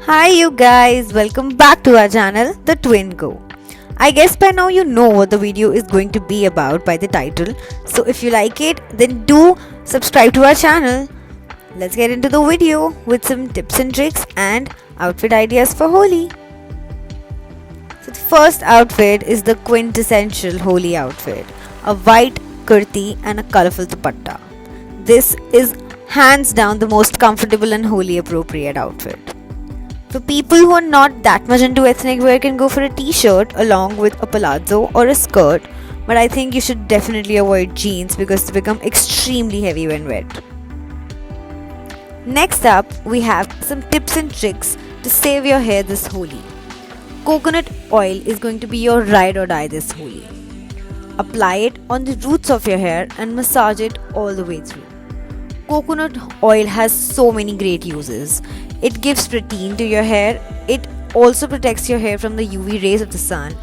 Hi you guys, welcome back to our channel, TheTwinCo. I guess by now you know what the video is going to be about by the title. So if you like it, then do subscribe to our channel. Let's get into the video with some tips and tricks and outfit ideas for Holi. So the first outfit is the quintessential Holi outfit. A white kurti and a colorful dupatta. This is hands down the most comfortable and Holi appropriate outfit. For people who are not that much into ethnic wear can go for a t-shirt along with a palazzo or a skirt, but I think you should definitely avoid jeans because they become extremely heavy when wet. Next up, we have some tips and tricks to save your hair this Holi. Coconut oil is going to be your ride or die this Holi. Apply it on the roots of your hair and massage it all the way through. Coconut oil has so many great uses. It gives protein to your hair. It also protects your hair from the UV rays of the sun.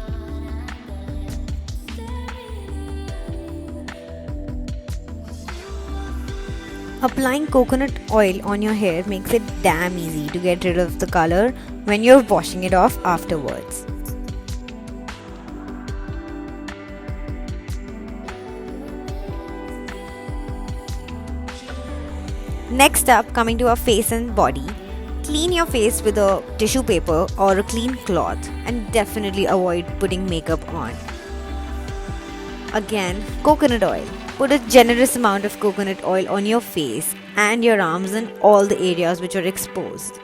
Applying coconut oil on your hair makes it damn easy to get rid of the color when you're washing it off afterwards. Next up, coming to our face and body. Clean your face with a tissue paper or a clean cloth and definitely avoid putting makeup on. Again, coconut oil. Put a generous amount of coconut oil on your face and your arms and all the areas which are exposed.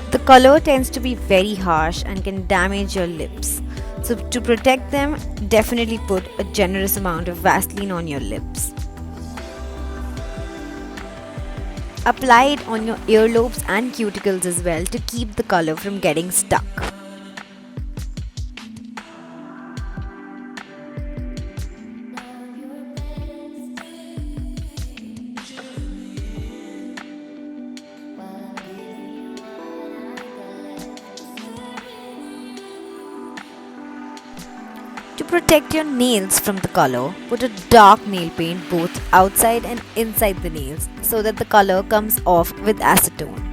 The color tends to be very harsh and can damage your lips. So to protect them, definitely put a generous amount of Vaseline on your lips. Apply it on your earlobes and cuticles as well to keep the color from getting stuck. To protect your nails from the color, put a dark nail paint both outside and inside the nails so that the color comes off with acetone.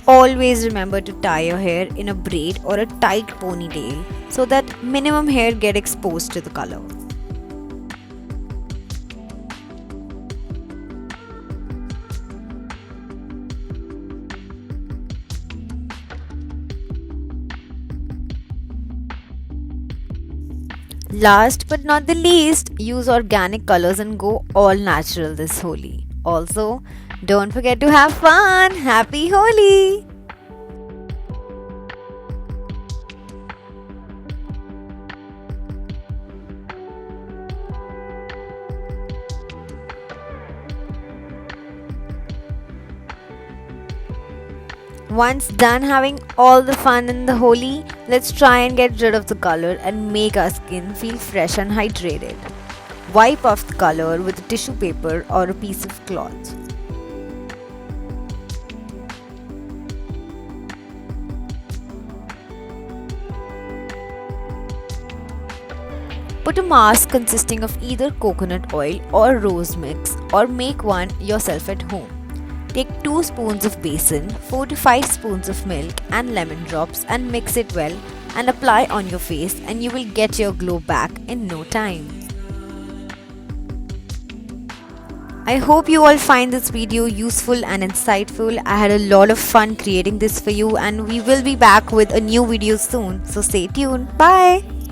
Always remember to tie your hair in a braid or a tight ponytail so that minimum hair get exposed to the color. Last but not the least, use organic colors and go all natural this Holi. Also, don't forget to have fun! Happy Holi! Once done having all the fun in the Holi, let's try and get rid of the color and make our skin feel fresh and hydrated. Wipe off the color with a tissue paper or a piece of cloth. Put a mask consisting of either coconut oil or rose mix or make one yourself at home. Take 2 spoons of besan, 4 to 5 spoons of milk and lemon drops and mix it well and apply on your face and you will get your glow back in no time. I hope you all find this video useful and insightful. I had a lot of fun creating this for you and we will be back with a new video soon. So stay tuned. Bye!